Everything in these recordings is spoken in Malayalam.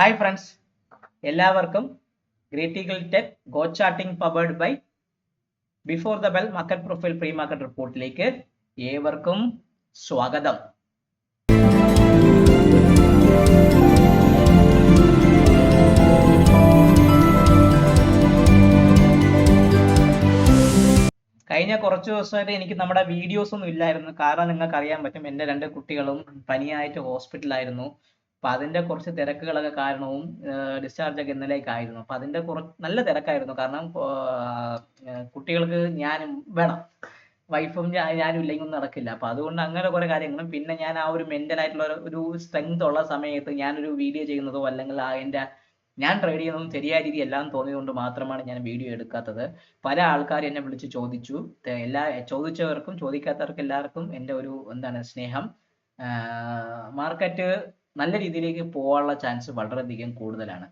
ഹായ് ഫ്രണ്ട്സ്, എല്ലാവർക്കും ഗ്രീറ്റിക്കൽ tech go charting powered by before the bell market profile pre market റിപ്പോർട്ടിലേക്ക് ഏവർക്കും സ്വാഗതം. കഴിഞ്ഞ കുറച്ച് ദിവസമായിട്ട് എനിക്ക് നമ്മുടെ വീഡിയോസ് ഒന്നും ഇല്ലായിരുന്നു. കാരണം നിങ്ങൾക്ക് അറിയാൻ പറ്റും, എൻ്റെ രണ്ട് കുട്ടികളും പനിയായിട്ട് ഹോസ്പിറ്റലായിരുന്നു. അപ്പൊ അതിന്റെ കുറച്ച് തിരക്കുകളൊക്കെ കാരണവും ഡിസ്ചാർജ് ഒക്കെ ഇന്നലേക്കായിരുന്നു. അപ്പൊ അതിന്റെ നല്ല തിരക്കായിരുന്നു. കാരണം കുട്ടികൾക്ക് ഞാനും വേണം, വൈഫും ഞാനും ഇല്ലെങ്കിൽ ഒന്നും നടക്കില്ല. അപ്പൊ അതുകൊണ്ട് അങ്ങനെ കുറെ കാര്യങ്ങളും, പിന്നെ ഞാൻ ആ ഒരു മെന്റൽ ആയിട്ടുള്ള ഒരു സ്ട്രെങ്ത് ഉള്ള സമയത്ത് ഞാനൊരു വീഡിയോ ചെയ്യുന്നതോ അല്ലെങ്കിൽ അതിന്റെ ഞാൻ ട്രേഡ് ചെയ്യുന്നതും ശരിയായ രീതി എല്ലാം തോന്നിയതുകൊണ്ട് മാത്രമാണ് ഞാൻ വീഡിയോ എടുക്കാത്തത്. പല ആൾക്കാർ എന്നെ വിളിച്ച് ചോദിച്ചു. ചോദിച്ചവർക്കും ചോദിക്കാത്തവർക്കും എല്ലാവർക്കും എൻ്റെ ഒരു സ്നേഹം. മാർക്കറ്റ് നല്ല രീതിയിലേക്ക് പോകാനുള്ള ചാൻസ് വളരെയധികം കൂടുതലാണ്.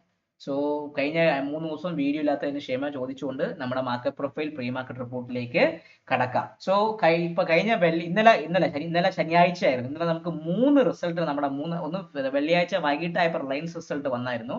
സോ കഴിഞ്ഞ 3 ദിവസം വീഡിയോ ഇല്ലാത്തതിന് ക്ഷമ ചോദിച്ചുകൊണ്ട് നമ്മുടെ മാർക്കറ്റ് പ്രൊഫൈൽ പ്രീ മാർക്കറ്റ് റിപ്പോർട്ടിലേക്ക് കടക്കാം. സോ ഇപ്പൊ കഴിഞ്ഞ ഇന്നലെ ശനിയാഴ്ച ആയിരുന്നു. ഇന്നലെ നമുക്ക് 3 റിസൾട്ട് ഒന്ന് വെള്ളിയാഴ്ച വൈകിട്ടായപ്പോൾ റിലയൻസ് റിസൾട്ട് വന്നായിരുന്നു.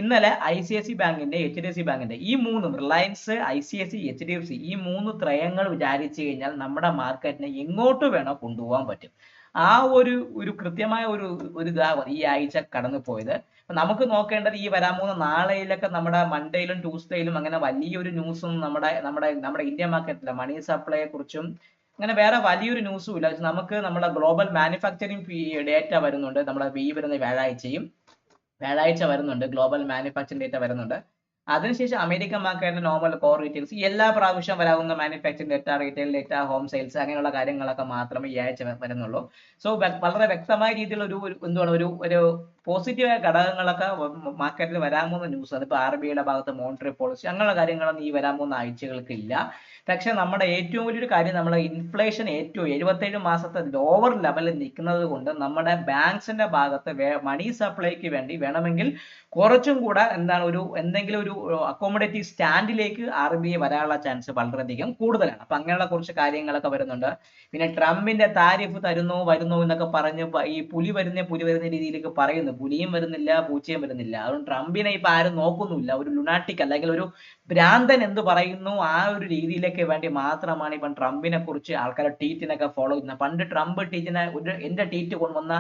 ഇന്നലെ ICICI ബാങ്കിന്റെ HDFC ബാങ്കിന്റെ ഈ 3 റിലയൻസ്, ICICI, HDFC ഈ 3 ത്രയങ്ങൾ വിചാരിച്ചു കഴിഞ്ഞാൽ നമ്മുടെ മാർക്കറ്റിനെ എങ്ങോട്ട് വേണോ കൊണ്ടുപോകാൻ പറ്റും. ആ ഒരു കൃത്യമായ ഒരു ഇതാ ഈ ആഴ്ച കടന്നു പോയത്. നമുക്ക് നോക്കേണ്ടത് ഈ വരാൻ പോകുന്ന നാളെയിലൊക്കെ നമ്മുടെ മൺഡേയിലും ട്യൂസ്ഡേയിലും അങ്ങനെ വലിയൊരു ന്യൂസും നമ്മുടെ ഇന്ത്യൻ മാർക്കറ്റിലെ മണി സപ്ലൈയെ കുറിച്ചും അങ്ങനെ വേറെ വലിയൊരു ന്യൂസും ഇല്ല. നമുക്ക് നമ്മുടെ ഗ്ലോബൽ മാനുഫാക്ചറിങ് ഡേറ്റ വരുന്നുണ്ട്. നമ്മുടെ വരുന്ന വ്യാഴാഴ്ച വരുന്നുണ്ട്. ഗ്ലോബൽ മാനുഫാക്ചറിങ് ഡേറ്റ വരുന്നുണ്ട്. അതിനുശേഷം അമേരിക്കൻ മാർക്കറ്റിന്റെ നോർമൽ കോർ റീറ്റെയിൽസ് എല്ലാ പ്രാവശ്യം വരാവുന്ന manufacturing data, retail data, home sales അങ്ങനെയുള്ള കാര്യങ്ങളൊക്കെ മാത്രമേ ഈ ആഴ്ച വരുന്നുള്ളൂ. സോ വളരെ വ്യക്തമായ രീതിയിലുള്ള ഒരു പോസിറ്റീവായ ഘടകങ്ങളൊക്കെ മാർക്കറ്റിൽ വരാൻ പോകുന്ന ന്യൂസ്. അതിപ്പോൾ RBIയുടെ ഭാഗത്ത് മോണിറ്ററി പോളിസി അങ്ങനെയുള്ള കാര്യങ്ങളൊന്നും ഈ വരാൻ പോകുന്ന ആഴ്ചകൾക്ക് ഇല്ല. പക്ഷെ നമ്മുടെ ഏറ്റവും വലിയൊരു കാര്യം, നമ്മളെ ഇൻഫ്ലേഷൻ ഏറ്റവും 77 മാസത്തെ ലോവർ ലെവലിൽ നിൽക്കുന്നത് കൊണ്ട് നമ്മുടെ ബാങ്ക്സിന്റെ ഭാഗത്ത് മണി സപ്ലൈക്ക് വേണ്ടി വേണമെങ്കിൽ കുറച്ചും കൂടെ എന്തെങ്കിലും ഒരു അക്കോമഡേറ്റീവ് സ്റ്റാൻഡിലേക്ക് RBI വരാനുള്ള ചാൻസ് വളരെയധികം കൂടുതലാണ്. അപ്പൊ അങ്ങനെയുള്ള കുറച്ച് കാര്യങ്ങളൊക്കെ വരുന്നുണ്ട്. പിന്നെ ട്രംപിന്റെ താരിഫ് വരുന്നു എന്നൊക്കെ പറഞ്ഞ് ഈ പുലി വരുന്ന രീതിയിലേക്ക് പറയുന്നു. പുലിയും വരുന്നില്ല, പൂച്ചയും വരുന്നില്ല. അതുകൊണ്ട് ട്രംപിനെ ഇപ്പൊ ആരും നോക്കുന്നില്ല. ഒരു ലുനാറ്റിക് അല്ലെങ്കിൽ ഒരു ഭ്രാന്തൻ എന്ത് പറയുന്നു ആ ഒരു രീതിയിലേക്ക് വേണ്ടി മാത്രമാണ് ഇപ്പം ട്രംപിനെ കുറിച്ച് ആൾക്കാരെ ട്വീറ്റിനൊക്കെ ഫോളോ ചെയ്യുന്നത്. പണ്ട് ട്രംപ് ട്വീറ്റിനെ എന്റെ ട്വീറ്റ് കൊണ്ടുവന്ന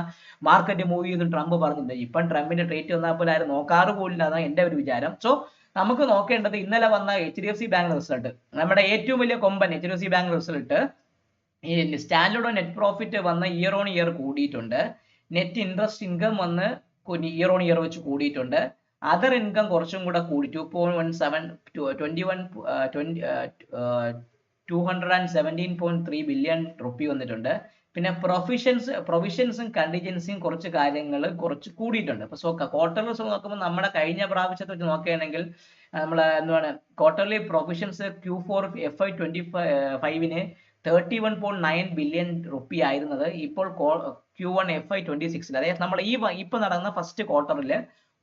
മാർക്കറ്റ് മൂവ് ചെയ്ത് ട്രംപ് പറഞ്ഞിട്ടുണ്ട്. ഇപ്പം ട്രംപിന്റെ ട്വീറ്റ് വന്നാൽ പോലും ആരും നോക്കാറ് പോലില്ല. അതാണ് എന്റെ ഒരു വിചാരം. സോ നമുക്ക് നോക്കേണ്ടത് ഇന്നലെ വന്ന HDFC ബാങ്ക് റിസൾട്ട്. നമ്മുടെ ഏറ്റവും വലിയ കൊമ്പൻ HDFC ബാങ്ക് റിസൾട്ട്, ഈ സ്റ്റാൻഡേർഡ് നെറ്റ് പ്രോഫിറ്റ് വന്ന് ഇയർ ഓൺ ഇയർ കൂടിയിട്ടുണ്ട്. നെറ്റ് ഇൻട്രസ്റ്റ് ഇൻകം വന്ന് ഇയർ ഓൺ ഇയർ വെച്ച് കൂടിയിട്ടുണ്ട്. അതർ ഇൻകം കുറച്ചും കൂടെ കൂടി 217.3 ബില്യൺ റുപ്പി വന്നിട്ടുണ്ട്. പിന്നെ പ്രൊവിഷൻസും കണ്ടിജൻസിയും കുറച്ച് കാര്യങ്ങൾ കുറച്ച് കൂടിയിട്ടുണ്ട്. അപ്പൊ ക്വാർട്ടർലി നോക്കുമ്പോൾ നമ്മുടെ കഴിഞ്ഞ പ്രാവശ്യത്തെ വെച്ച് നോക്കുകയാണെങ്കിൽ quarterly provisions Q4 FY25 31.9 billion rupee ആയിരുന്നത് ഇപ്പോൾ Q1 FY26 അതായത് നമ്മൾ ഇപ്പൊ നടന്ന ഫസ്റ്റ് ക്വാർട്ടറിൽ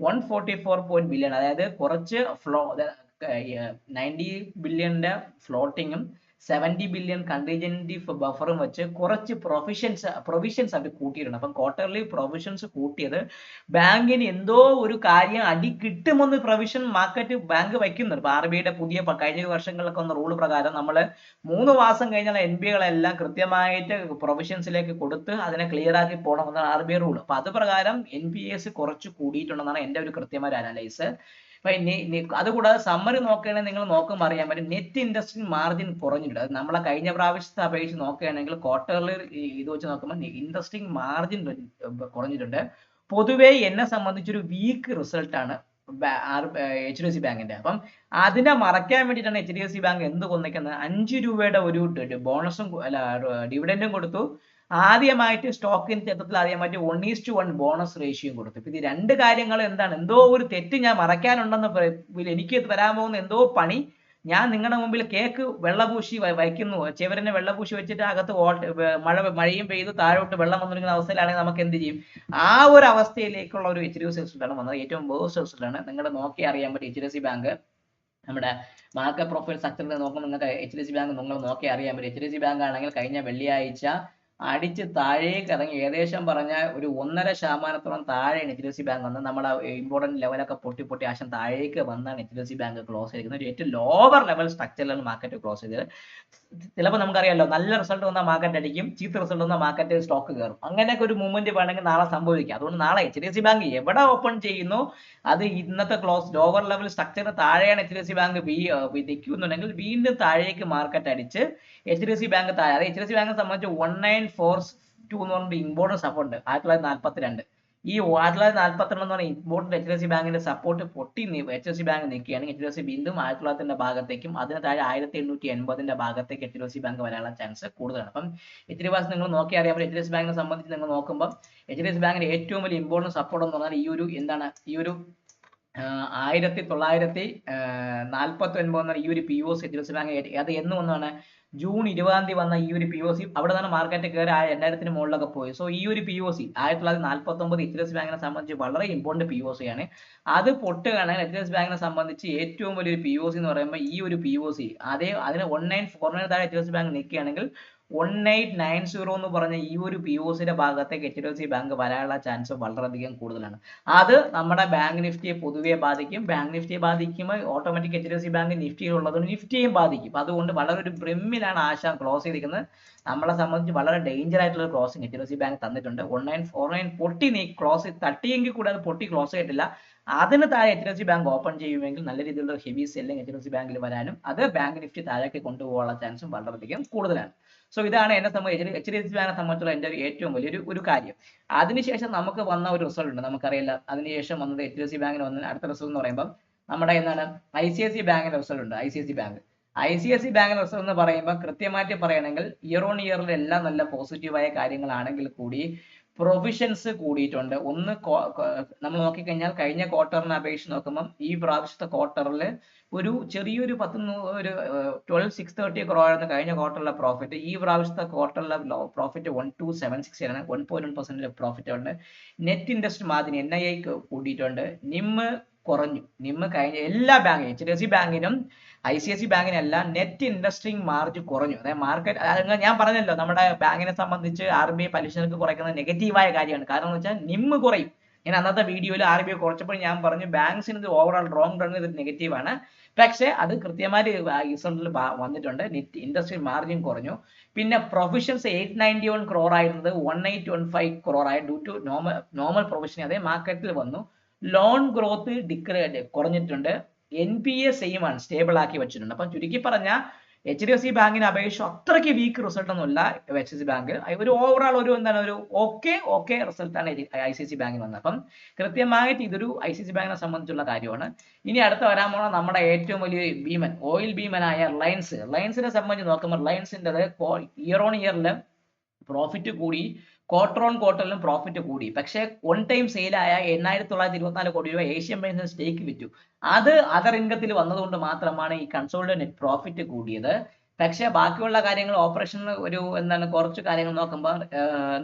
144 ബില്യൺ, അതായത് കുറച്ച് 90 ബില്യന്റെ ഫ്ലോട്ടിങ്ങും 70 ബില്യൺ കണ്ടിജന്റ് ബഫറും വെച്ച് കുറച്ച് പ്രൊവിഷൻസ് അവർ കൂട്ടിയിട്ടുണ്ട്. അപ്പം ക്വാർട്ടർലി പ്രൊവിഷൻസ് കൂട്ടിയത് ബാങ്കിന് എന്തോ ഒരു കാര്യം അടി കിട്ടുമെന്ന് പ്രൊവിഷൻ ബാങ്ക് വയ്ക്കുന്നുണ്ട്. ഇപ്പൊ RBIയുടെ പുതിയ കഴിഞ്ഞ വർഷങ്ങളിലൊക്കെ വന്ന റൂൾ പ്രകാരം നമ്മൾ 3 മാസം കഴിഞ്ഞാൽ NBAകളെല്ലാം കൃത്യമായിട്ട് പ്രൊവിഷൻസിലേക്ക് കൊടുത്ത് അതിനെ ക്ലിയർ ആക്കി പോകണമെന്നാണ് RBI റൂൾ. അപ്പൊ അത് പ്രകാരം NPAs കുറച്ച് കൂടിയിട്ടുണ്ടെന്നാണ് എൻ്റെ ഒരു കൃത്യമായ അനലൈസ്. അതുകൂടാതെ സമ്മറി നോക്കുകയാണെങ്കിൽ നിങ്ങൾ നോക്കുമ്പോൾ അറിയാൻ പറ്റും നെറ്റ് ഇൻട്രസ്റ്റ് മാർജിൻ കുറഞ്ഞിട്ടുണ്ട്. അത് നമ്മളെ കഴിഞ്ഞ പ്രാവശ്യത്തെ അപേക്ഷിച്ച് നോക്കുകയാണെങ്കിൽ ക്വാർട്ടറിൽ ഇത് വെച്ച് നോക്കുമ്പോൾ ഇൻട്രസ്റ്റിംഗ് മാർജിൻ കുറഞ്ഞിട്ടുണ്ട്. പൊതുവെ എന്നെ സംബന്ധിച്ചൊരു വീക്ക് റിസൾട്ടാണ് HDFC ബാങ്കിന്റെ. അപ്പം അതിനെ മറയ്ക്കാൻ വേണ്ടിയിട്ടാണ് HDFC ബാങ്ക് എന്ത് കൊന്നിക്കുന്നത്, 5 രൂപയുടെ ഒരു ബോണസും ഡിവിഡൻഡും കൊടുത്തു. ആദ്യമായിട്ട് സ്റ്റോക്കിന്റെ ചരിത്രത്തിൽ ആദ്യമായിട്ട് 1:1 ബോണസ് റേഷ്യോയും കൊടുത്തു. ഇത് രണ്ട് കാര്യങ്ങൾ എന്തോ ഒരു തെറ്റ് ഞാൻ മറയ്ക്കാനുണ്ടെന്ന് എനിക്ക് വരാൻ പോകുന്ന എന്തോ പണി ഞാൻ നിങ്ങളുടെ മുമ്പിൽ കേക്ക് വെള്ളപൂശി വയ്ക്കുന്നു. ചെവരനെ വെള്ളപൂശി വെച്ചിട്ട് അകത്ത് മഴയും പെയ്ത് താഴോട്ട് വെള്ളം വന്നിരിക്കുന്ന അവസ്ഥയിലാണെങ്കിൽ നമുക്ക് എന്ത് ചെയ്യും? ആ ഒരു അവസ്ഥയിലേക്കുള്ള ഒരു HDFC റിസൾട്ടാണ് വന്നത്. ഏറ്റവും വേഴ്സ്റ്റ് റിസൾട്ടാണ്. നിങ്ങൾ നോക്കി അറിയാൻ പറ്റും HDFC ബാങ്ക് നമ്മുടെ മാർക്കറ്റ് പ്രൊഫൈൽ സ്ട്രക്ചറിൽ നോക്കുമ്പോൾ നിങ്ങൾക്ക് HDFC ബാങ്ക് നിങ്ങൾ നോക്കി അറിയാൻ പറ്റും. HDFC ബാങ്ക് ആണെങ്കിൽ കഴിഞ്ഞ വെള്ളിയാഴ്ച അടിച്ച് താഴേക്ക് ഇറങ്ങി ഏകദേശം പറഞ്ഞാൽ ഒരു 1.5% താഴെയാണ് HDFC ബാങ്ക് വന്നത്. നമ്മുടെ ഇമ്പോർട്ടന്റ് ലെവലൊക്കെ പൊട്ടി പൊട്ടി ആശം താഴേക്ക് വന്നാണ് HDFC ബാങ്ക് ക്ലോസ് ചെയ്തിരിക്കുന്നത്. ഒരു ഏറ്റവും ലോവർ ലെവൽ സ്ട്രക്ചറിലാണ് മാർക്കറ്റ് ക്ലോസ് ചെയ്തത്. ചിലപ്പോൾ നമുക്കറിയാലോ, നല്ല റിസൾട്ട് വന്നാൽ മാർക്കറ്റ് അടിക്കും, ചീത്ത റിസൾട്ട് വന്നാൽ മാർക്കറ്റ് സ്റ്റോക്ക് കയറും. അങ്ങനെയൊക്കെ ഒരു മൂവ്മെന്റ് വേണമെങ്കിൽ നാളെ സംഭവിക്കാം. അതുകൊണ്ട് നാളെ HDFC ബാങ്ക് എവിടെ ഓപ്പൺ ചെയ്യുന്നു, അത് ഇന്നത്തെ ക്ലോസ് ലോവർ ലെവൽ സ്ട്രക്ചറിന് താഴെയാണ് HDFC ബാങ്ക് നിൽക്കുന്നുണ്ടെങ്കിൽ വീണ്ടും താഴേക്ക് മാർക്കറ്റ് അടിച്ച് HDFC ബാങ്ക് താഴെ, അത് HDFC ബാങ്കിനെ സംബന്ധിച്ച് 1942 എന്ന് പറഞ്ഞ ഇമ്പോർട്ടന്റ് സപ്പോർട്ട് 1942. ഈ 1942 എന്ന് പറഞ്ഞ ഇമ്പോർട്ടന്റ് HDFC ബാങ്കിന്റെ സപ്പോർട്ട് പൊട്ടി HDFC ബാങ്ക് നിൽക്കുകയാണെങ്കിൽ HDFC വീണ്ടും 1900 ഭാഗത്തേക്കും അതിന് താഴെ 1880 ഭാഗത്തേക്ക് HDFC ബാങ്ക് വരാനുള്ള ചാൻസ് കൂടുതലാണ്. അപ്പം HDFC നിങ്ങൾ നോക്കി അറിയാൻ പറ്റും. HDFC ബാങ്കിനെ സംബന്ധിച്ച് നിങ്ങൾ നോക്കുമ്പോൾ HDFC ബാങ്കിന്റെ ഏറ്റവും വലിയ ഇമ്പോർട്ടന്റ് സപ്പോർട്ട് എന്ന് പറഞ്ഞാൽ ഈ ഒരു 1949 ഈ ഒരു POC HDFC ബാങ്ക് അത് എന്ന് വന്നാണ് ജൂൺ 20 വന്ന ഈ ഒരു POC. അവിടെ നിന്നാണ് മാർക്കറ്റ് കയറി 2000 മുകളിലൊക്കെ പോയി. സോ ഈ ഒരു POC 1949 HDFC ബാങ്കിനെ സംബന്ധിച്ച് വളരെ ഇമ്പോർട്ടന്റ് POC ആണ്. അത് പൊട്ടുകയാണെങ്കിൽ HDFC ബാങ്കിനെ സംബന്ധിച്ച് ഏറ്റവും വലിയൊരു POC എന്ന് പറയുമ്പോൾ ഈ ഒരു POC അതിന് 1949 താഴെ HDFC ബാങ്ക് നിൽക്കുകയാണെങ്കിൽ 1890 എന്ന് പറഞ്ഞ ഈ ഒരു POCയുടെ ഭാഗത്തേക്ക് HDFC ബാങ്ക് വരാനുള്ള ചാൻസ് വളരെയധികം കൂടുതലാണ്. അത് നമ്മുടെ ബാങ്ക് നിഫ്റ്റിയെ പൊതുവെ ബാധിക്കും. ബാങ്ക് നിഫ്റ്റിയെ ബാധിക്കുമ്പോൾ ഓട്ടോമാറ്റിക് HDFC ബാങ്ക് നിഫ്റ്റിയിലുള്ളതുകൊണ്ട് നിഫ്റ്റിയെയും ബാധിക്കും. അതുകൊണ്ട് വളരെ ഒരു ബ്രിമ്മിലാണ് ആശ ക്ലോസ് ചെയ്തിരിക്കുന്നത്. നമ്മളെ സംബന്ധിച്ച് വളരെ ഡേഞ്ചർ ആയിട്ടുള്ള ക്ലോസിംഗ് HDFC ബാങ്ക് തന്നിട്ടുണ്ട്. 1949 പൊട്ടി ക്ലോസ് തട്ടിയെങ്കിൽ കൂടെ അത് പൊട്ടി ക്ലോസ് ചെയ്തിട്ടില്ല. അതിന് താഴെ HDFC ബാങ്ക് ഓപ്പൺ ചെയ്യുമെങ്കിൽ നല്ല രീതിയിലുള്ള ഹെവി സെല്ലിംഗ് HDFC ബാങ്കിൽ വരാനും അത് ബാങ്ക് നിഫ്റ്റി താഴേക്ക് കൊണ്ടുപോകാനുള്ള ചാൻസും വളരെയധികം കൂടുതലാണ്. സോ ഇതാണ് എന്നെ സംബന്ധിച്ച് HDFC ബാങ്കിനെ സംബന്ധിച്ചുള്ള എൻ്റെ ഏറ്റവും വലിയൊരു കാര്യം. അതിനുശേഷം നമുക്ക് വന്ന ഒരു റിസൾട്ട് ഉണ്ട്, നമുക്കറിയില്ല. അതിനുശേഷം വന്നത് HDFC ബാങ്കിന് വന്ന അടുത്ത റിസൾട്ട് എന്ന് പറയുമ്പോൾ നമ്മുടെ എന്താണ് ICICI ബാങ്കിന്റെ റിസൾട്ട് ഉണ്ട്. ICICI ബാങ്കിന്റെ റിസൾട്ട് എന്ന് പറയുമ്പോൾ കൃത്യമായിട്ട് പറയുകയാണെങ്കിൽ ഇയർ ഓൺ ഇയറിൽ എല്ലാം നല്ല പോസിറ്റീവായ കാര്യങ്ങളാണെങ്കിൽ കൂടി പ്രൊവിഷൻസ് കൂടിയിട്ടുണ്ട്. ഒന്ന് നമ്മൾ നോക്കിക്കഴിഞ്ഞാൽ കഴിഞ്ഞ ക്വാർട്ടറിനെ അപേക്ഷിച്ച് നോക്കുമ്പോൾ ഈ പ്രാവശ്യത്തെ ക്വാർട്ടറിൽ ഒരു ചെറിയൊരു 12,630 crore ആയിരുന്നു കഴിഞ്ഞ ക്വാർട്ടറിലെ പ്രോഫിറ്റ്. ഈ പ്രാവശ്യത്തെ ക്വാർട്ടറിലെ പ്രോഫിറ്റ് 1276 ആണ്. 1.1% പ്രോഫിറ്റ് ഉണ്ട്. നെറ്റ് ഇൻട്രസ്റ്റ് മാർജിൻ NII കൂടിയിട്ടുണ്ട്. നിം കുറഞ്ഞു. നിം കഴിഞ്ഞ എല്ലാ ബാങ്കിനും HDFC ബാങ്കിനും ICICI ബാങ്കിനെല്ലാം നെറ്റ് ഇൻട്രസ്റ്റിംഗ് മാർജിൻ കുറഞ്ഞു. അതായത് മാർക്കറ്റ് ഞാൻ പറഞ്ഞല്ലോ, നമ്മുടെ ബാങ്കിനെ സംബന്ധിച്ച് RBI പലിശ നിരക്ക് കുറയ്ക്കുന്നത് നെഗറ്റീവായ കാര്യമാണ്. കാരണം എന്ന് വെച്ചാൽ നിം കുറയും. ഞാൻ അന്നത്തെ വീഡിയോയിൽ RBI കുറച്ചപ്പോൾ ഞാൻ പറഞ്ഞു ബാങ്ക്സിന് ഇത് ഓവറോൾ റോങ് ടേൺ ഇത് നെഗറ്റീവ് ആണ്. പക്ഷേ അത് കൃത്യമായിട്ട് റിസൾട്ടിൽ വന്നിട്ടുണ്ട്. നെറ്റ് ഇൻട്രസ്റ്റ് മാർജിൻ കുറഞ്ഞു. പിന്നെ പ്രൊവിഷൻസ് 891 crore ആയിരുന്നത് 1815 crore ആയി ഡ്യൂ ടു നോർമൽ പ്രൊവിഷൻ അതേ മാർക്കറ്റിൽ വന്നു. ലോൺ ഗ്രോത്ത് കുറഞ്ഞിട്ടുണ്ട്. NPA സെയിം ആണ്, സ്റ്റേബിൾ ആക്കി വെച്ചിട്ടുണ്ട്. അപ്പം ചുരുക്കി പറഞ്ഞാൽ HDFC ബാങ്കിനെ അപേക്ഷിച്ച് അത്രയ്ക്ക് വീക്ക് റിസൾട്ട് ഒന്നുമില്ല HDFC ബാങ്ക്. ഒരു ഓവറോൾ ഒരു ഓക്കെ റിസൾട്ടാണ് ICICI ബാങ്കിൽ വന്നത്. അപ്പം കൃത്യമായിട്ട് ഇതൊരു ICICI ബാങ്കിനെ സംബന്ധിച്ചുള്ള കാര്യമാണ്. ഇനി അടുത്ത വരാൻ പോണ നമ്മുടെ ഏറ്റവും വലിയ ഭീമൻ, ഓയിൽ ഭീമനായ റിലയൻസിനെ സംബന്ധിച്ച് നോക്കുമ്പോൾ റിലയൻസിൻ്റെ ഇയർ ഓൺ ഇയറിൽ പ്രോഫിറ്റ് കൂടി, ക്വാർട്ടർ ഓൺ ക്വാർട്ടറിലും പ്രോഫിറ്റ് കൂടി. പക്ഷേ ഓൺ ടൈം സെയിലായ 8,924 കോടി രൂപ ഏഷ്യൻ പെയിന്റ്സിന് സ്റ്റേക്ക് വിറ്റു. അത് അതർ ഇൻകത്തിൽ വന്നതുകൊണ്ട് മാത്രമാണ് ഈ കൺസോളിഡേറ്റഡ് നെറ്റ് പ്രോഫിറ്റ് കൂടിയത്. പക്ഷേ ബാക്കിയുള്ള കാര്യങ്ങൾ ഓപ്പറേഷനിൽ കുറച്ച് കാര്യങ്ങൾ നോക്കുമ്പോൾ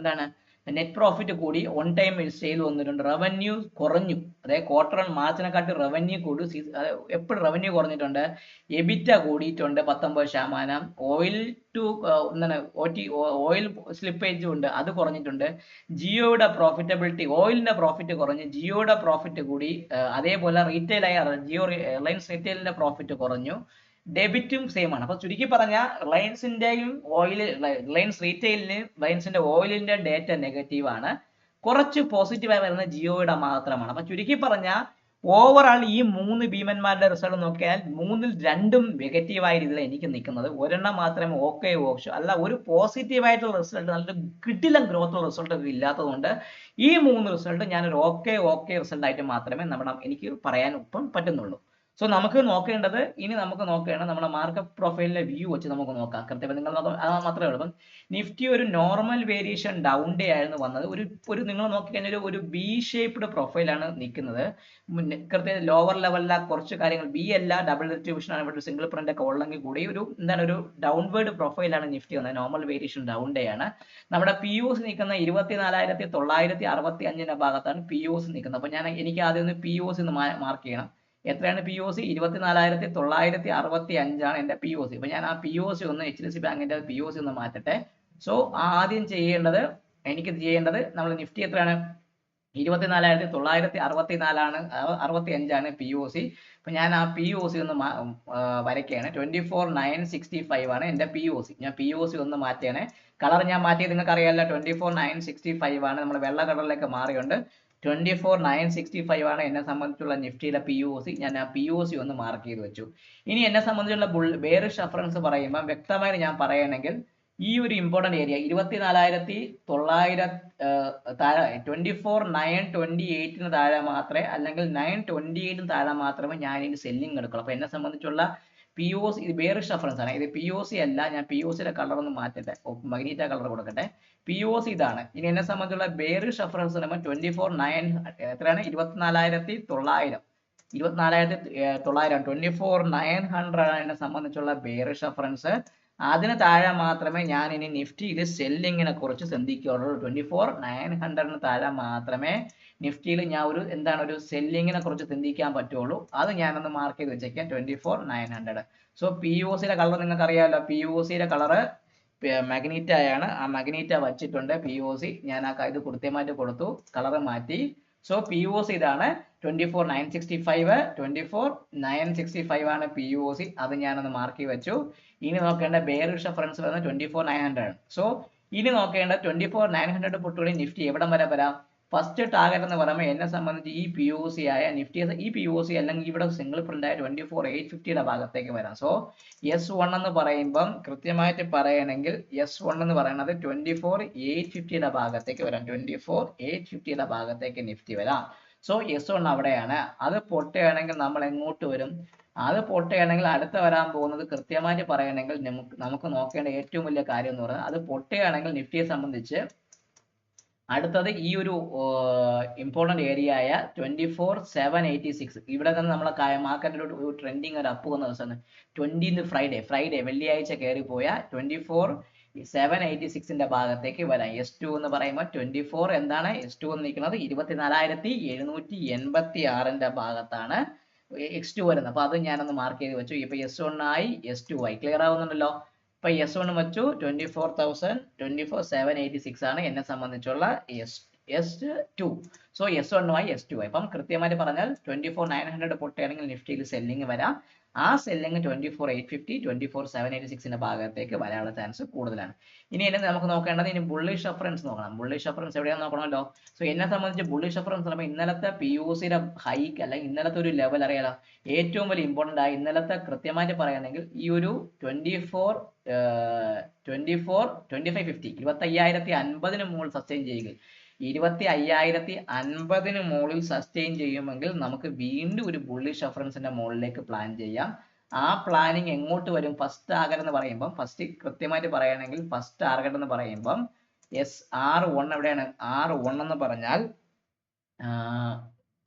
നെറ്റ് പ്രോഫിറ്റ് കൂടി, ഓൺ ടൈം സെയിൽ വന്നിട്ടുണ്ട്. റവന്യൂ കുറഞ്ഞു, അതായത് ക്വാർട്ടർ ഓൺ മാർച്ചിനെക്കാട്ടി റവന്യൂ കൂടി. എപ്പോഴും റവന്യൂ കുറഞ്ഞിട്ടുണ്ട്. എബിറ്റ കൂടിയിട്ടുണ്ട് 19%. ഓയിൽ സ്ലിപ്പേജ് ഉണ്ട്, അത് കുറഞ്ഞിട്ടുണ്ട്. ജിയോയുടെ പ്രോഫിറ്റബിലിറ്റി, ഓയിലിന്റെ പ്രോഫിറ്റ് കുറഞ്ഞു, ജിയോയുടെ പ്രോഫിറ്റ് കൂടി. അതേപോലെ റീറ്റെയിൽ ആയ റിലയൻസ് റീറ്റെയിലിന്റെ പ്രോഫിറ്റ് കുറഞ്ഞു. ഡെബിറ്റും സെയിം ആണ്. അപ്പൊ ചുരുക്കി പറഞ്ഞാൽ റിലയൻസ് റീറ്റെയിലിന് റിലയൻസിന്റെ ഓയിലിന്റെ ഡേറ്റ നെഗറ്റീവ് ആണ്. കുറച്ച് പോസിറ്റീവായി വരുന്ന ജിയോയുടെ മാത്രമാണ്. അപ്പൊ ചുരുക്കി പറഞ്ഞാൽ ഓവറാൾ ഈ 3 ഭീമന്മാരുടെ റിസൾട്ട് നോക്കിയാൽ 3ൽ 2ഉം നെഗറ്റീവായ രീതിയിൽ എനിക്ക് നിൽക്കുന്നത്. ഒരെണ്ണം മാത്രമേ ഓക്കെ അല്ല, ഒരു പോസിറ്റീവായിട്ടുള്ള റിസൾട്ട്, നല്ലൊരു കിടിലൻ ഗ്രോത്ത് റിസൾട്ട് ഇല്ലാത്തതുകൊണ്ട് ഈ 3 റിസൾട്ട് ഞാനൊരു ഓക്കെ റിസൾട്ട് ആയിട്ട് മാത്രമേ എനിക്ക് പറയാൻ ഇപ്പം പറ്റുന്നുള്ളൂ. സോ നമുക്ക് നോക്കേണ്ടത് നമ്മുടെ മാർക്കറ്റ് പ്രൊഫൈലിലെ വ്യൂ വെച്ച് നമുക്ക് നോക്കാം. കൃത്യമായി നിങ്ങൾ മാത്രമേ ഉള്ളൂ. നിഫ്റ്റി ഒരു നോർമൽ വേരിയേഷൻ ഡൗൺ ഡേ ആയിരുന്നു വന്നത്. ഒരു നിങ്ങൾ നോക്കിക്കഴിഞ്ഞാൽ ഒരു ബി ഷേപ്ഡ് പ്രൊഫൈലാണ് നിൽക്കുന്നത്. കൃത്യം ലോവർ ലെവലിലെ കുറച്ച് കാര്യങ്ങൾ ബി അല്ല, ഡബിൾ ഡിസ്ട്രിബ്യൂഷൻ ആണ്, ഇവിടെ സിംഗിൾ പ്രിന്റ് ഒക്കെ ഉള്ളെങ്കിൽ കൂടി ഒരു ഡൗൺവേർഡ് പ്രൊഫൈലാണ് നിഫ്റ്റി വന്നത്. നോർമൽ വേരിയേഷൻ ഡൗൺ ഡേ ആണ്. നമ്മുടെ POC നിൽക്കുന്ന 24,965 ഭാഗത്താണ് POC നിൽക്കുന്നത്. അപ്പൊ എനിക്ക് ആദ്യം ഒന്ന് POC ഒന്ന് മാർക്ക് ചെയ്യണം. എത്രയാണ് POC? 24,965 ആണ് എന്റെ POC. അപ്പൊ ഞാൻ ആ POC ഒന്ന് HDFC ബാങ്കിന്റെ POC ഒന്ന് മാറ്റട്ടെ. സോ ആദ്യം ചെയ്യേണ്ടത് നമ്മൾ നിഫ്റ്റി എത്രയാണ് 24,964 65 പി ഒ സി. അപ്പൊ ഞാൻ ആ പി ഒ സി ഒന്ന് വരയ്ക്കുകയാണ്. 24,965 ആണ് എന്റെ പി ഒ സി. ഞാൻ പി ഒ സി ഒന്ന് മാറ്റിയാണ്. കളർ ഞാൻ മാറ്റിയത് നിങ്ങൾക്ക് അറിയാമല്ലോ. 24,965 ആണ്, നമ്മൾ വെള്ള കളറിലേക്ക് മാറിയുണ്ട്. 24,965 ആണ് എന്നെ സംബന്ധിച്ചുള്ള നിഫ്റ്റിയിലെ പി ഒ സി. ഞാൻ ആ പി ഒ സി ഒന്ന് മാർക്ക് ചെയ്ത് വെച്ചു. ഇനി എന്നെ സംബന്ധിച്ചുള്ള ബെയറിഷ് റഫറൻസ് പറയുമ്പോൾ വ്യക്തമായിട്ട് ഞാൻ പറയുകയാണെങ്കിൽ ഈ ഒരു ഇമ്പോർട്ടന്റ് ഏരിയ 24,900 താഴെ 24,928 താഴെ മാത്രമേ, അല്ലെങ്കിൽ 928 താഴെ മാത്രമേ ഞാൻ ഇതിന് സെല്ലിംഗ് എടുക്കുള്ളൂ. അപ്പൊ എന്നെ സംബന്ധിച്ചുള്ള പി ഒ സി ഇത് ബെയറിഷ് റഫറൻസ് ആണ്. ഇത് പി ഒ സി അല്ല. ഞാൻ പി ഒ സിയുടെ കളർ ഒന്ന് മാറ്റട്ടെ, മഗ്നീറ്റ കളർ കൊടുക്കട്ടെ. പി ഒ സി ഇതാണ്. ഇനി എന്നെ സംബന്ധിച്ചുള്ള ബെയറിഷ് റഫറൻസ് പറയുമ്പോൾ 24,900 എത്രയാണ്? 24,900 24,900 ആണ് എന്നെ സംബന്ധിച്ചുള്ള ബെയറിഷ് റഫറൻസ്. അതിന് താഴെ മാത്രമേ ഞാൻ ഇനി നിഫ്റ്റിയിൽ സെല്ലിങ്ങിനെ കുറിച്ച് ചിന്തിക്കുകയുള്ളൂ. 24,900 താഴെ മാത്രമേ നിഫ്റ്റിയിൽ ഞാൻ ഒരു സെല്ലിങ്ങിനെ കുറിച്ച് ചിന്തിക്കാൻ പറ്റുള്ളൂ. അത് ഞാനൊന്ന് മാർക്ക് ചെയ്ത് വെച്ചേക്കാം, 24,900. സോ പി ഒ സിയുടെ കളർ നിങ്ങൾക്ക് അറിയാമല്ലോ. പി ഒ സിയുടെ കളറ് മഗ്നീറ്റ ആണ്. ആ മഗ്നീറ്റ വച്ചിട്ടുണ്ട് പി ഒ സി. ഞാൻ ആ ഇത് കൃത്യമായിട്ട് കൊടുത്തു, കളർ മാറ്റി. സോ പി ഒ സി ഇതാണ് 24,965. 24,965 ആണ് പി ഒ സി. അത് ഞാനൊന്ന് മാർക്ക് വെച്ചു. ഇനി നോക്കേണ്ട ബെയറിഷ് റഫറൻസ് വരുന്നത് 24,900 ആണ്. സോ ഇനി നോക്കേണ്ട 24,900 പൊട്ടുകൂടി നിഫ്റ്റി എവിടം വരെ വരാം? ഫസ്റ്റ് ടാർഗറ്റ് എന്ന് പറയുമ്പോൾ എന്നെ സംബന്ധിച്ച് ഈ പി ഒ സി ആയ നിഫ്റ്റി, ഈ പി ഒ സി അല്ലെങ്കിൽ ഇവിടെ സിംഗിൾ പ്രിന്റ് ആയ 24,850 ഭാഗത്തേക്ക് വരാം. സോ S1 എന്ന് പറയുമ്പം കൃത്യമായിട്ട് പറയണമെങ്കിൽ S1 എന്ന് പറയുന്നത് 24,850 ഭാഗത്തേക്ക് വരാം. 24,850 ഭാഗത്തേക്ക് നിഫ്റ്റി വരാം. സോ S1 അവിടെയാണ്. അത് പൊട്ടുകയാണെങ്കിൽ നമ്മൾ എങ്ങോട്ട് വരും? അത് പൊട്ടുകയാണെങ്കിൽ അടുത്ത വരാൻ പോകുന്നത് കൃത്യമായിട്ട് പറയണമെങ്കിൽ നമുക്ക് നോക്കേണ്ട ഏറ്റവും വലിയ കാര്യം എന്ന് പറയുന്നത്, അത് പൊട്ടുകയാണെങ്കിൽ നിഫ്റ്റിയെ സംബന്ധിച്ച് അടുത്തത് ഈ ഒരു ഇമ്പോർട്ടന്റ് ഏരിയ ആയ 24,786. ഇവിടെ തന്നെ നമ്മളെ മാർക്കറ്റിലോട്ട് ഒരു ട്രെൻഡിങ് ഒരു അപ്പ് വന്ന ദിവസമാണ് 20th ഫ്രൈഡേ വെള്ളിയാഴ്ച കയറി പോയ 24,786 ഭാഗത്തേക്ക് വരാം. S2 എന്ന് പറയുമ്പോൾ 24 എന്താണ്? S2 എന്ന് നിൽക്കുന്നത് 24,786 ഭാഗത്താണ് X2 വരുന്നത്. അപ്പൊ അത് ഞാനൊന്ന് മാർക്ക് ചെയ്ത് വെച്ചു. ഇപ്പൊ S1 ആയി, S2 ആയി. ക്ലിയർ ആവുന്നുണ്ടല്ലോ? ഇപ്പൊ S1 വെച്ചു 24,786 ആണ് എന്നെ സംബന്ധിച്ചുള്ള S2. സോ S1 ആയി, S2 ആയി. അപ്പം കൃത്യമായിട്ട് പറഞ്ഞാൽ 24,900 പൊട്ടുകയാണെങ്കിൽ നിഫ്റ്റിയിൽ സെല്ലിംഗ് വരാം. ആ സെല്ലിംഗ് 24,850, 24,786 ഭാഗത്തേക്ക് വരാനുള്ള ചാൻസ് കൂടുതലാണ്. ഇനി നമുക്ക് നോക്കേണ്ടത് ഇനി ബുള്ളിഷ് റഫറൻസ് നോക്കണം. ബുള്ളിഷ് റഫറൻസ് എവിടെയാണെന്ന് നോക്കണമല്ലോ. സോ എന്നെ സംബന്ധിച്ച് ബുള്ളിഷ് റഫറൻസ് പറയുമ്പോൾ ഇന്നലത്തെ പി ഒ സിയുടെ ഹൈക്ക് അല്ലെങ്കിൽ ഇന്നലത്തെ ഒരു ലെവൽ അറിയാലോ, ഏറ്റവും വലിയ ഇമ്പോർട്ടന്റ് ആയി ഇന്നലത്തെ കൃത്യമായിട്ട് പറയുകയാണെങ്കിൽ ഈ ഒരു 25,50 25,050 മുകളിൽ സസ്റ്റെയിൻ ചെയ്യുക. 25,050 മുകളിൽ സസ്റ്റെയിൻ ചെയ്യുമെങ്കിൽ നമുക്ക് വീണ്ടും ഒരു ബുള്ളിഷ് റഫറൻസിന്റെ മുകളിലേക്ക് പ്ലാൻ ചെയ്യാം. ആ പ്ലാനിങ് എങ്ങോട്ട് വരും? ഫസ്റ്റ് ടാർഗറ്റ് എന്ന് പറയുമ്പോൾ, ഫസ്റ്റ് കൃത്യമായിട്ട് പറയുകയാണെങ്കിൽ ഫസ്റ്റ് ടാർഗറ്റ് എന്ന് പറയുമ്പം R1 എവിടെയാണ്? R1 എന്ന് പറഞ്ഞാൽ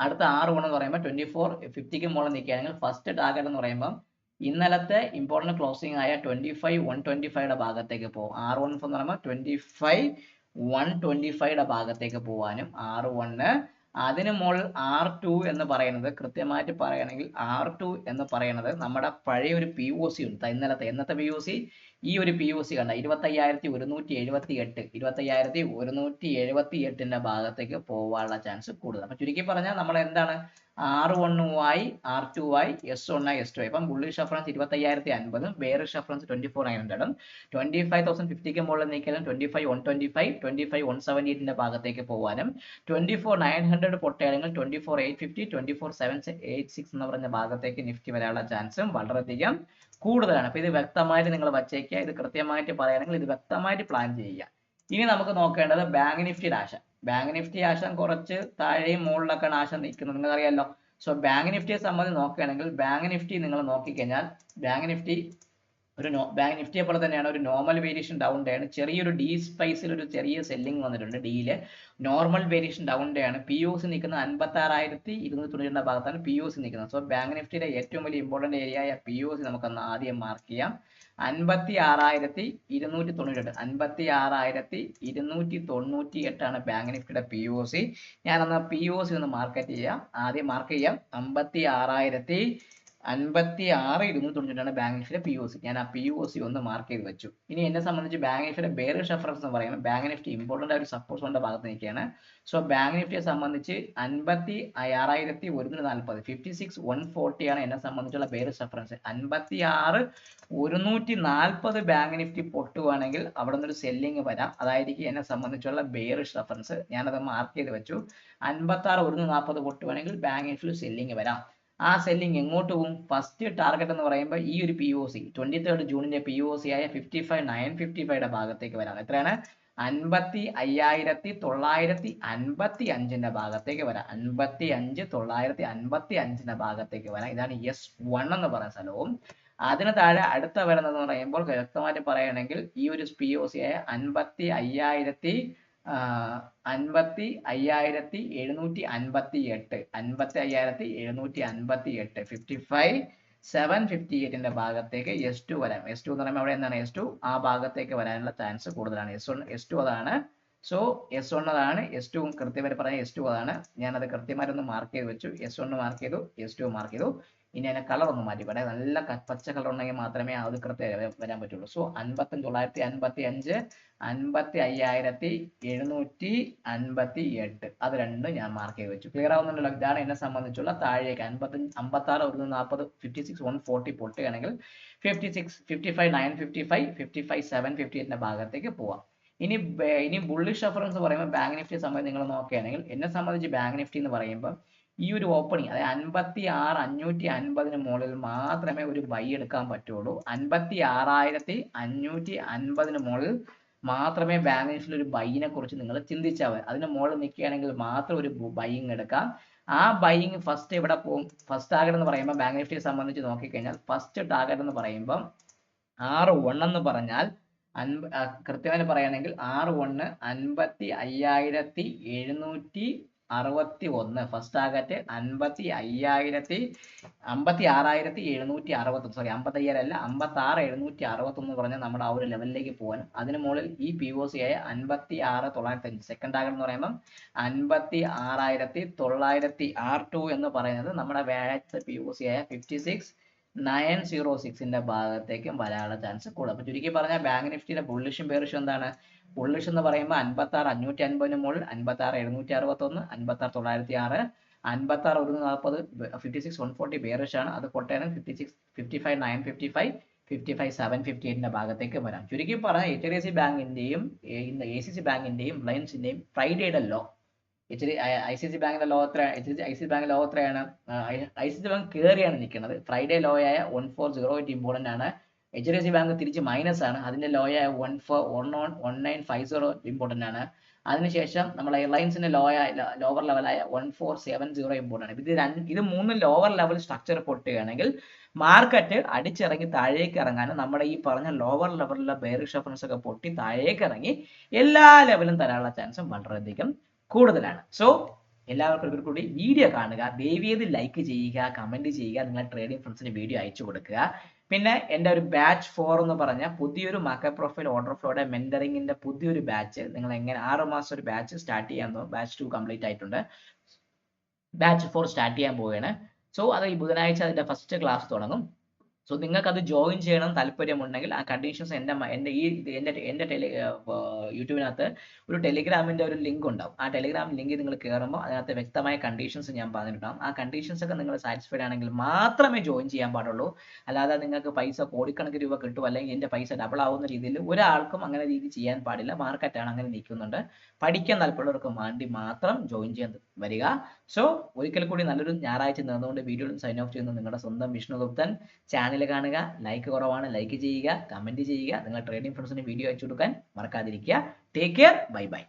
അടുത്ത R1 എന്ന് പറയുമ്പോൾ 24,50 മുകളിൽ നിൽക്കുകയാണെങ്കിൽ ഫസ്റ്റ് ടാർഗറ്റ് എന്ന് പറയുമ്പോൾ ഇന്നലത്തെ ഇമ്പോർട്ടന്റ് ക്ലോസിംഗ് ആയ 25,125 ഭാഗത്തേക്ക് പോകും. R1 എന്ന് പറയുമ്പോൾ 25,125 ഭാഗത്തേക്ക് പോകാനും R1 അതിന് മുകളിൽ R2 എന്ന് പറയുന്നത് കൃത്യമായിട്ട് പറയുകയാണെങ്കിൽ R2 എന്ന് പറയുന്നത് നമ്മുടെ പഴയ ഒരു പി ഒ സി ഉണ്ട്. എന്നത്തെ പി ഒ സി? ഈ ഒരു പി ഒ സി കണ്ട 25,178 25,178 ഭാഗത്തേക്ക് പോകാനുള്ള ചാൻസ് കൂടുതൽ. അപ്പൊ ചുരുക്കി പറഞ്ഞാൽ നമ്മൾ എന്താണ് R1 ആയി, R2 ആയി, S1 ആയി, S2 ആയി. അപ്പം ബുള്ളിഷ് റഫറൻസ് 25,050, ബെയറിഷ് റഫറൻസ് 24,900, 25,050 മുകളിൽ നീക്കിയാലും 25,125, 25,178 ഭാഗത്തേക്ക് പോകാനും 24,900 പൊട്ടുകയാണെങ്കിൽ 24,850, 24,786 എന്ന് പറഞ്ഞ ഭാഗത്തേക്ക് നിഫ്റ്റി വരാനുള്ള ചാൻസും വളരെയധികം കൂടുതലാണ്. അപ്പൊ ഇത് വ്യക്തമായിട്ട് നിങ്ങൾ വച്ചേക്കുക. ഇത് കൃത്യമായിട്ട് പറയുകയാണെങ്കിൽ ഇത് വ്യക്തമായിട്ട് പ്ലാൻ ചെയ്യുക. ഇനി നമുക്ക് നോക്കേണ്ടത് ബാങ്ക് നിഫ്റ്റിയുടെ ആശ. ബാങ്ക് നിഫ്റ്റി ആശം കുറച്ച് താഴെയും മുകളിലൊക്കെയാണ് ആശം നിൽക്കുന്നത്, നിങ്ങൾക്ക് അറിയാമല്ലോ. സോ ബാങ്ക് നിഫ്റ്റിയെ സംബന്ധിച്ച് നോക്കുകയാണെങ്കിൽ ബാങ്ക് നിഫ്റ്റി നിങ്ങൾ നോക്കിക്കഴിഞ്ഞാൽ ബാങ്ക് നിഫ്റ്റിയെ പോലെ തന്നെയാണ് ഒരു നോർമൽ വേരിയേഷൻ ഡൗൺ ഡേ ആണ്. ചെറിയൊരു ഡി സ്പൈസിൽ ഒരു ചെറിയ സെല്ലിംഗ് വന്നിട്ടുണ്ട്. ഡിയില് നോർമൽ വേരിയേഷൻ ഡൗൺ ഡേ ആണ്. പി ഒ സി നിൽക്കുന്നത് 56,292 ഭാഗത്താണ് പി ഒ സി നിൽക്കുന്നത്. സോ ബാങ്ക് നിഫ്റ്റിയുടെ ഏറ്റവും വലിയ ഇമ്പോർട്ടന്റ് ഏരിയ ആയ പി ഒ സി നമുക്കൊന്ന് ആദ്യം മാർക്ക് ചെയ്യാം. 56,298 56,298 ആണ് ബാങ്ക് നിഫ്റ്റിയുടെ പി ഒ സി. ഞാനൊന്ന് പി ഒ സി ഒന്ന് ആദ്യം മാർക്ക് ചെയ്യാം. 56,298 56,295 ബാങ്ക് നിഫ്റ്റിയുടെ POC. ഞാൻ ആ POC ഒന്ന് മാർക്ക് ചെയ്ത് വെച്ചു. ഇനി എന്നെ സംബന്ധിച്ച് ബാങ്ക് നിഫ്റ്റിയുടെ ബെയറിഷ് റെഫറൻസ് എന്ന് പറയുമ്പോൾ ബാങ്ക് നിഫ്റ്റി ഇമ്പോർട്ടന്റ് ആയ ഒരു സപ്പോർട്ട് സോണിന്റെ ഭാഗത്ത് നിൽക്കുകയാണ്. സോ ബാങ്ക് നിഫ്റ്റിയെ സംബന്ധിച്ച് 56,140 56,140 ആണ് എന്നെ സംബന്ധിച്ചുള്ള ബെയറിഷ് റെഫറൻസ്. 56,140 ബാങ്ക് നിഫ്റ്റി പൊട്ടുവാണെങ്കിൽ അവിടെ നിന്നൊരു സെല്ലിങ് വരാം. അതായിരിക്കും എന്നെ സംബന്ധിച്ചുള്ള ബെയറിഷ് റെഫറൻസ്. ഞാനത് മാർക്ക് ചെയ്ത് വെച്ചു. 56,140 പൊട്ടുവാണെങ്കിൽ ബാങ്ക് നിഫ്റ്റിയിൽ സെല്ലിങ് വരാം. ആ സെല്ലിംഗ് എങ്ങോട്ട് പോകും? ഫസ്റ്റ് ടാർഗറ്റ് എന്ന് പറയുമ്പോൾ ഈ ഒരു POC 23 ജൂണിന്റെ POC ആയ 55,955 ഭാഗത്തേക്ക് വരാം. എത്രയാണ്? 55,955 ഭാഗത്തേക്ക് വരാം. 55,955 ഭാഗത്തേക്ക് വരാം. ഇതാണ് S1 എന്ന് പറയുന്ന സ്ഥലവും. അതിന് താഴെ അടുത്ത വരുന്നതെന്ന് പറയുമ്പോൾ വ്യക്തമായിട്ട് പറയുകയാണെങ്കിൽ ഈ ഒരു POC ആയ 55,758 55,758 ഭാഗത്തേക്ക് S2 വരാം. S2 എന്ന് പറയുമ്പോൾ അവിടെ എന്താണ്? S2 ആ ഭാഗത്തേക്ക് വരാനുള്ള ചാൻസ് കൂടുതലാണ്. S2 അതാണ്. സോ S1 അതാണ്. S2 കൃത്യമായിട്ട് പറയാൻ S2 അതാണ്. ഞാനത് കൃത്യമായിട്ടൊന്ന് മാർക്ക് ചെയ്ത് വെച്ചു. S1 മാർക്ക് ചെയ്തു, S2 മാർക്ക് ചെയ്തു. ഇനി അതിനെ കളർ ഒന്ന് മാറ്റി പറയാം. നല്ല പച്ച കളർ ഉണ്ടെങ്കിൽ മാത്രമേ അത് കൃത്യം വരാൻ പറ്റുള്ളൂ. സോ 55,955 55,758 അത് രണ്ടും ഞാൻ മാർക്ക് ചെയ്ത് വെച്ചു. ക്ലിയർ ആവുന്നുണ്ടല്ലോ? ഇതാണ് എന്നെ സംബന്ധിച്ചുള്ള താഴേക്ക് 56,140 56,140 പൊട്ടുകയാണെങ്കിൽ 55,955 55,758 ഭാഗത്തേക്ക് പോവാം. ഇനി ബുള്ളിഷ് റെഫറൻസ് പറയുമ്പോൾ ബാങ്ക് നിഫ്റ്റിയെ സംബന്ധിച്ച് നിങ്ങൾ നോക്കുകയാണെങ്കിൽ എന്നെ സംബന്ധിച്ച് ബാങ്ക് നിഫ്റ്റി എന്ന് പറയുമ്പോൾ ഈ ഒരു ഓപ്പണിംഗ് അതായത് 56,550 മുകളിൽ മാത്രമേ ഒരു ബൈ എടുക്കാൻ പറ്റുള്ളൂ. 56,550 മുകളിൽ മാത്രമേ ബാങ്ക് നിഫ്റ്റിയിൽ ഒരു ബൈയിനെ കുറിച്ച് നിങ്ങൾ ചിന്തിച്ചാൽ മതി. അതിന് മുകളിൽ നിൽക്കുകയാണെങ്കിൽ മാത്രം ഒരു ബൈയിങ് എടുക്കാം. ആ ബൈയിങ് ഫസ്റ്റ് എവിടെ പോകും? ഫസ്റ്റ് ടാർഗറ്റ് എന്ന് പറയുമ്പോൾ ബാങ്ക് നിഫ്റ്റിയെ സംബന്ധിച്ച് നോക്കിക്കഴിഞ്ഞാൽ ഫസ്റ്റ് ടാർഗറ്റ് എന്ന് പറയുമ്പോൾ 6.1 എന്ന് പറഞ്ഞാൽ കൃത്യമായിട്ട് പറയുകയാണെങ്കിൽ 6.1 55,761 ഫസ്റ്റ് ടാർഗറ്റ് 56,761 സോറി 55,000 അല്ല 56,761 പറഞ്ഞാൽ നമ്മുടെ ആ ഒരു ലെവലിലേക്ക് പോകാനും അതിന് മുകളിൽ ഈ POC ആയ 56,905 സെക്കൻഡ് ടാർഗറ്റ് എന്ന് പറയുമ്പോൾ 56,900 R2 എന്ന് പറയുന്നത് നമ്മുടെ വ്യാഴാഴ്ച POC ആയ 56,906 ഭാഗത്തേക്കും വരാനുള്ള ചാൻസ് കൂടുതൽ. അപ്പൊ ചുരുക്കി പറഞ്ഞാൽ ബാങ്ക് നിഫ്റ്റിയുടെ ബുള്ളിഷും ബെയറിഷും എന്താണ്? ബുള്ളിഷ് എന്ന് പറയുമ്പോൾ 56,550 മുകളിൽ 56,761 56,906 56,140 56,140 ബെയറിഷ് ആണ്. അത് പൊട്ടയാണ് 55,955 55,758 ഭാഗത്തേക്ക് വരാം. ചുരുക്കി പറഞ്ഞാൽ HDFC ബാങ്കിന്റെയും ACC ബാങ്കിന്റെയും റിലയൻസിന്റെയും ഫ്രൈഡേയുടെ ലോ ICICI ബാങ്കിന്റെ ലോ ICICI ബാങ്കിന്റെ ലോ എത്രയാണ്? ICICI ബാങ്ക് കയറിയാണ് നിൽക്കുന്നത്. ഫ്രൈഡേ ലോ ആയ 1408 ഇമ്പോർട്ടന്റ് ആണ്. HDFC ബാങ്ക് തിരിച്ച് മൈനസ് ആണ്. അതിന്റെ ലോ ആയ 1950 ഇമ്പോർട്ടന്റ് ആണ്. അതിനുശേഷം നമ്മൾ എയർലൈൻസിന്റെ ലോവർ ലെവലായ 1470 ഇമ്പോർട്ടന്റ് ആണ്. ഇത് മൂന്നും ലോവർ ലെവൽ സ്ട്രക്ചർ പൊട്ടുകയാണെങ്കിൽ മാർക്കറ്റ് അടിച്ചിറങ്ങി താഴേക്ക് ഇറങ്ങാനും നമ്മുടെ ഈ പറഞ്ഞ ലോവർ ലെവലിലുള്ള ബെയറിഷ് റെഫറൻസ് ഒക്കെ പൊട്ടി താഴേക്ക് ഇറങ്ങി എല്ലാ ലെവലും തരാനുള്ള ചാൻസും വളരെയധികം കൂടുതലാണ്. സോ എല്ലാവർക്കും ഒരു കൂടി വീഡിയോ കാണുക, ദയവേത് ലൈക്ക് ചെയ്യുക, കമന്റ് ചെയ്യുക, നിങ്ങളുടെ ട്രേഡിംഗ് ഫ്രണ്ട്സിന് വീഡിയോ അയച്ചു കൊടുക്കുക. പിന്നെ എൻ്റെ ഒരു ബാച്ച് 4 എന്ന് പറഞ്ഞ പുതിയൊരു മാർക്കറ്റ് പ്രൊഫൈൽ ഓർഡർ ഫ്ലോയുടെ മെന്ററിംഗിന്റെ പുതിയൊരു ബാച്ച് നിങ്ങൾ എങ്ങനെ 6 മാസം ഒരു ബാച്ച് സ്റ്റാർട്ട് ചെയ്യാൻ ബാച്ച് 2 കംപ്ലീറ്റ് ആയിട്ടുണ്ട്. ബാച്ച് 4 സ്റ്റാർട്ട് ചെയ്യാൻ പോവുകയാണ്. സോ അത് ഈ ബുധനാഴ്ച അതിന്റെ ഫസ്റ്റ് ക്ലാസ് തുടങ്ങും. സോ നിങ്ങൾക്ക് അത് ജോയിൻ ചെയ്യണം താല്പര്യമുണ്ടെങ്കിൽ ആ കണ്ടീഷൻസ് എൻ്റെ യൂട്യൂബിനകത്ത് ഒരു ടെലിഗ്രാമിന്റെ ഒരു ലിങ്ക് ഉണ്ടാവും. ആ ടെലിഗ്രാം ലിങ്ക് നിങ്ങൾ കയറുമ്പോൾ അതിനകത്ത് വ്യക്തമായ കണ്ടീഷൻസ് ഞാൻ പറഞ്ഞിട്ടുണ്ടാവും. ആ കണ്ടീഷൻസ് ഒക്കെ നിങ്ങൾ സാറ്റിസ്ഫൈഡ് ആണെങ്കിൽ മാത്രമേ ജോയിൻ ചെയ്യാൻ പാടുള്ളൂ. അല്ലാതെ നിങ്ങൾക്ക് പൈസ കോടിക്കണക്കിന് രൂപ കിട്ടും അല്ലെങ്കിൽ എൻ്റെ പൈസ ഡബിൾ ആവുന്ന രീതിയിൽ ഒരാൾക്കും അങ്ങനെ രീതി ചെയ്യാൻ പാടില്ല. മാർക്കറ്റാണ് അങ്ങനെ നിൽക്കുന്നുണ്ട്. പഠിക്കാൻ താല്പര്യമുള്ളവർക്ക് വേണ്ടി മാത്രം ജോയിൻ ചെയ്യാൻ വരിക. സോ ഒരിക്കൽ കൂടി നല്ലൊരു ഞായറാഴ്ച നേർന്നുകൊണ്ട് വീഡിയോ സൈൻ ഓഫ് ചെയ്യുന്നു നിങ്ങളുടെ സ്വന്തം വിഷ്ണു ഗുപ്തൻ. ചാനൽ കാണുക, ലൈക്ക് കുറവാണ് ലൈക്ക് ചെയ്യുക, കമന്റ് ചെയ്യുക, നിങ്ങൾ ട്രേഡിംഗ് ഫ്രണ്ട്സിന് വീഡിയോ അയച്ചു കൊടുക്കാൻ മറക്കാതിരിക്കുക. Take care, bye bye.